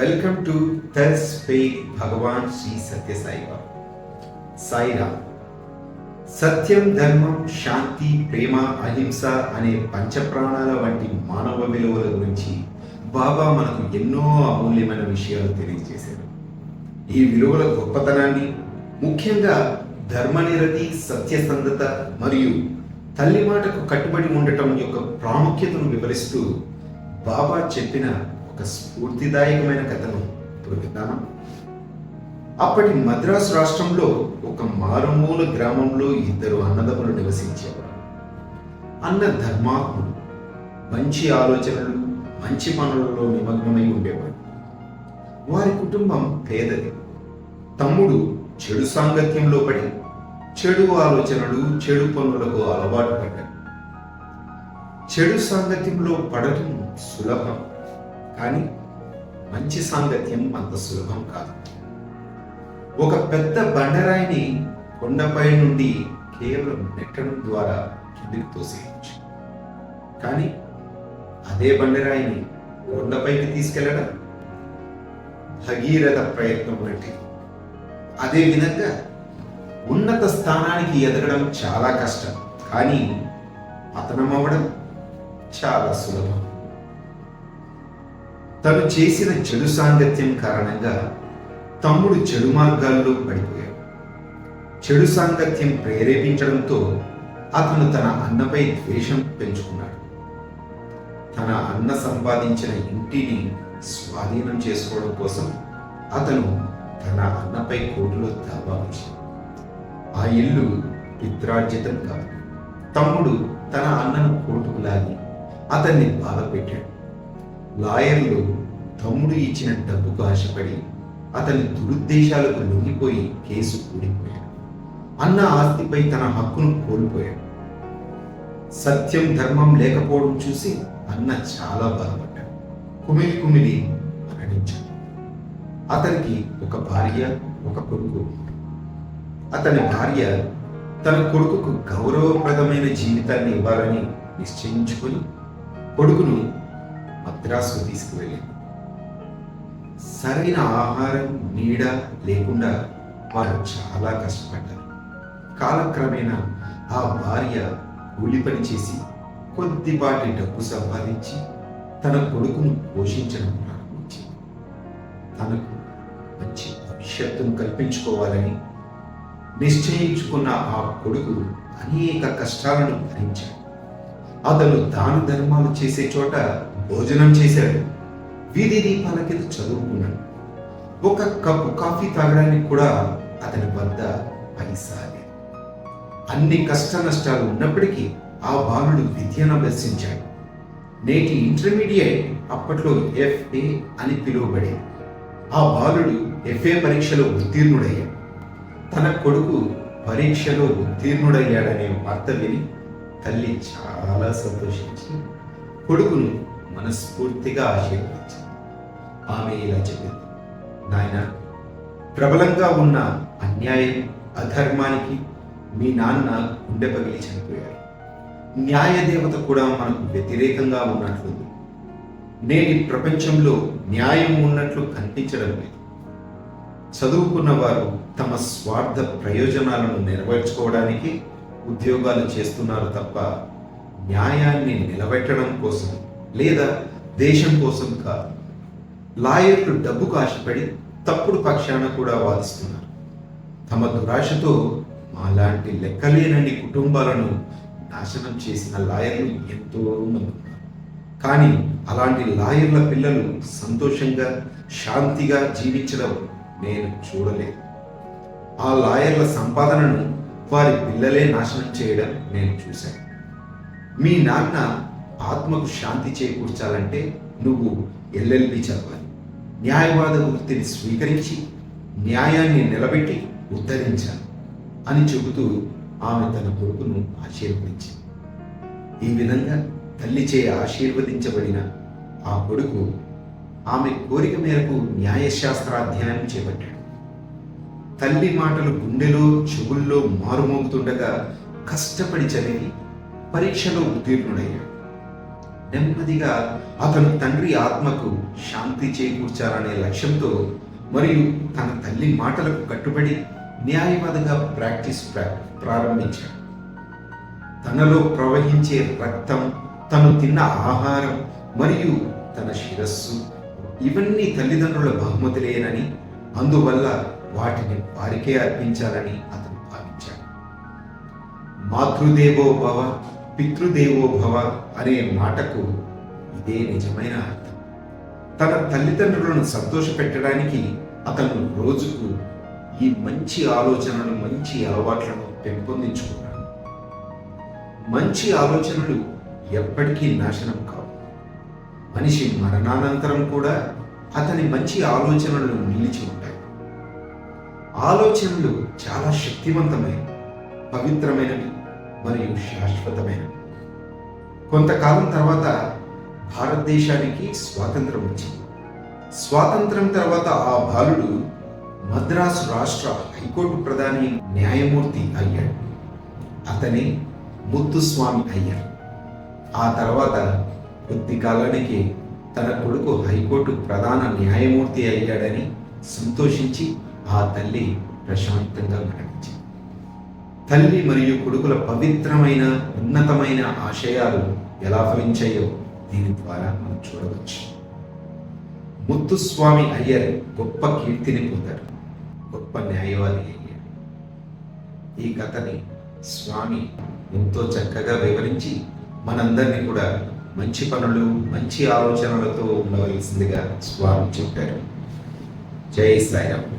Welcome to Thurs faith భగవాన్ శ్రీ సత్య సాయిబాబా. సాయిరామ్. సత్యం, ధర్మం, శాంతి, ప్రేమ, అహింస అనే పంచప్రాణాల వంటి మానవ విలువల గురించి బాబా మనకు ఎన్నో అమూల్యమైన విషయాలు తెలియజేశారు. ఈ విలువల గొప్పతనాన్ని, ముఖ్యంగా ధర్మనిరతి, సత్యసంధత మరియు తల్లి మాటకు కట్టుబడి ఉండటం యొక్క ప్రాముఖ్యతను వివరిస్తూ బాబా చెప్పిన ఒక స్ఫూర్తిదాయకమైన కథను ఇప్పుడు విన్నామా? అప్పటి మద్రాసు రాష్ట్రంలో ఒక మారుమూల గ్రామంలో ఇద్దరు అన్నదమ్ములు నివసించేవారు. అన్న ధర్మాత్ముడు, మంచి ఆలోచనలు, మంచి పనులలో నిమగ్నమై ఉండేవాడు. వారి కుటుంబం పేదది. తమ్ముడు చెడు సాంగత్యంలో పడి చెడు ఆలోచనలు, చెడు పనులకు అలవాటు పడ్డాడు. చెడు సాంగత్యంలో పడటం సులభం, కానీ మంచి సాంగత్యం అంత సులభం కాదు. ఒక పెద్ద బండరాయిని కొండపై నుండి కేవలం నెట్టడం ద్వారా కిందికి తోసేయచ్చు, కానీ అదే బండరాయిని కొండపైకి తీసుకెళ్లడం భగీరథ ప్రయత్నం వంటిది. అదే విధంగా ఉన్నత స్థానానికి ఎదగడం చాలా కష్టం, కానీ పతనమవ్వడం చాలా సులభం. తను చేసిన చెడు సాంగత్యం కారణంగా తమ్ముడు చెడు మార్గాల్లో పడిపోయాడు. చెడు సాంగత్యం ప్రేరేపించడంతో అతను తన అన్నపై ద్వేషం పెంచుకున్నాడు. తన అన్న సంపాదించిన ఇంటిని స్వాధీనం చేసుకోవడం కోసం అతను తన అన్నపై కోర్టులో దావా వేశాడు. ఆ ఇల్లు పిత్రార్జితం కాదు. తమ్ముడు తన అన్నను కోర్టుకు లాగి అతన్ని బాధ పెట్టాడు. లాయర్లు తమ్ముడు ఇచ్చిన డబ్బుకు ఆశపడి అతని దురుద్దేశాలకు లొంగిపోయి కేసు కూడిపోయాడు. అన్న ఆస్తిపై తన హక్కును కోల్పోయాడు. సత్యం, ధర్మం లేకపోవడం చూసి అన్న చాలా బాధపడ్డాడు. కుమిలి కుమిలి మరణించాడు. అతనికి ఒక భార్య, ఒక కొడుకు. అతని భార్య తన కొడుకుకు గౌరవప్రదమైన జీవితాన్ని ఇవ్వాలని నిశ్చయించుకొని కొడుకును మద్రాసుకు తీసుకువెళ్ళింది. సరైన ఆహారం, నీడ లేకుండా వారు చాలా కష్టపడ్డారు. కాలక్రమేణా ఆ భార్య కూలి పని చేసి కొద్దిపాటి డబ్బు సంపాదించి తన కొడుకును పోషించడం ప్రారంభించింది. తనకు మంచి భవిష్యత్తును కల్పించుకోవాలని నిశ్చయించుకున్న ఆ కొడుకు అనేక కష్టాలను భరించాడు. అతను దాన ధర్మాలు చేసే చోట భోజనం చేశాడు. వీధి దీపాల కింద చదువుకున్నాడు. ఒక కప్పు కాఫీ తాగడానికి కూడా అతని వద్ద పైసా లేదు. అన్ని కష్ట నష్టాలు ఉన్నప్పటికీ ఆ బాలుడు విద్యను అభ్యసించాడు. నేటి ఇంటర్మీడియట్ అప్పట్లో FA అని పిలువబడేది. ఆ బాలుడు FA పరీక్షలో ఉత్తీర్ణుడయ్యాడు. తన కొడుకు పరీక్షలో ఉత్తీర్ణుడయ్యాడనే వార్త విని తల్లి చాలా సంతోషించి కొడుకును మనస్ఫూర్తిగా ఆశీర్వదించింది. ఆమె ఇలా చెప్పింది: నాయన, ప్రబలంగా ఉన్న అన్యాయం, అధర్మానికి మీ నాన్న గుండె పగిలి చనిపోయారు. న్యాయదేవత కూడా మనకు వ్యతిరేకంగా ఉన్నట్లుంది. నేటి ప్రపంచంలో న్యాయం ఉన్నట్లు కనిపించడం లేదు. చదువుకున్న వారు తమ స్వార్థ ప్రయోజనాలను నెరవేర్చుకోవడానికి ఉద్యోగాలు చేస్తున్నారు తప్ప న్యాయాన్ని నిలబెట్టడం కోసం లేదా దేశం కోసం కాదు. లాయర్లు డబ్బుకు ఆశపడి తప్పుడు పక్షాన కూడా వాదిస్తున్నారు. తమ దురాశతో మాలాంటి లెక్కలేనన్ని కుటుంబాలను నాశనం చేసిన లాయర్లు ఎంతో మంది ఉన్నారు. కానీ అలాంటి లాయర్ల పిల్లలు సంతోషంగా, శాంతిగా జీవించడం నేను చూడలేదు. ఆ లాయర్ల సంపాదనను వారి పిల్లలే నాశనం చేయడం నేను చూశాను. మీ నాన్న ఆత్మకు శాంతి చేకూర్చాలంటే నువ్వు LLB చదవాలి. న్యాయవాద వృత్తిని స్వీకరించి న్యాయాన్ని నిలబెట్టి ఉద్ధరించాలి అని చెబుతూ ఆమె తన కొడుకును ఆశీర్వదించింది. ఈ విధంగా తల్లిచే ఆశీర్వదించబడిన ఆ కొడుకు ఆమె కోరిక మేరకు న్యాయశాస్త్రాధ్యయనం చేపట్టాడు. తల్లి మాటలు గుండెలో, చెవుల్లో మారుమోగుతుండగా కష్టపడి చదివి పరీక్షలో ఉత్తీర్ణుడయ్యాడు. నెమ్మదిగా అతను తండ్రి ఆత్మకు శాంతి చేకూర్చాలనే లక్ష్యంతో మరియు తన తల్లి మాటలకు కట్టుబడి న్యాయవాదిగా ప్రారంభించాడు. తనలో ప్రవహించే రక్తం, తను తిన్న ఆహారం మరియు తన శిరస్సు ఇవన్నీ తల్లిదండ్రుల బహుమతులేనని, అందువల్ల వాటిని వారికే అర్పించాలని అతను భావించాడు. మాతృదేవో భవ పితృదేవో భవ అనే మాటకు ఇదే నిజమైన అర్థం. తన తల్లిదండ్రులను సంతోషపెట్టడానికి అతను రోజుకు ఈ మంచి ఆలోచనలు, మంచి అలవాట్లను పెంపొందించుకున్నాడు. మంచి ఆలోచనలు ఎప్పటికీ నాశనం కావు. మనిషి మరణానంతరం కూడా అతని మంచి ఆలోచనలు నిలిచి ఉంటాయి. ఆలోచనలు చాలా శక్తివంతమైనవి, పవిత్రమైనవి మరియు శాశ్వతమైనవి. కొంతకాలం తర్వాత భారతదేశానికి స్వాతంత్రం వచ్చింది. స్వాతంత్రం తర్వాత ఆ బాలుడు మద్రాసు రాష్ట్ర హైకోర్టు ప్రధాని న్యాయమూర్తి అయ్యాడు. అతనే ముత్తుస్వామి అయ్యర్. ఆ తర్వాత కొద్ది కాలానికి తన కొడుకు హైకోర్టు ప్రధాన న్యాయమూర్తి అయ్యాడని సంతోషించి ఆ తల్లి ప్రశాంతంగా మరణించింది. తల్లి మరియు కొడుకుల పవిత్రమైన ఉన్నతమైన ఆశయాలు ఎలా ఫలించాయో దీని ద్వారా మనం చూడవచ్చు. ముత్తుస్వామి అయ్యర్ గొప్ప కీర్తిని పొందాడు, గొప్ప న్యాయవాది అయ్యాడు. ఈ కథని స్వామి ఎంతో చక్కగా వివరించి మనందరినీ కూడా మంచి పనులు, మంచి ఆలోచనలతో ఉండవలసిందిగా స్వామి చెప్పారు. జై సాయిరామ్.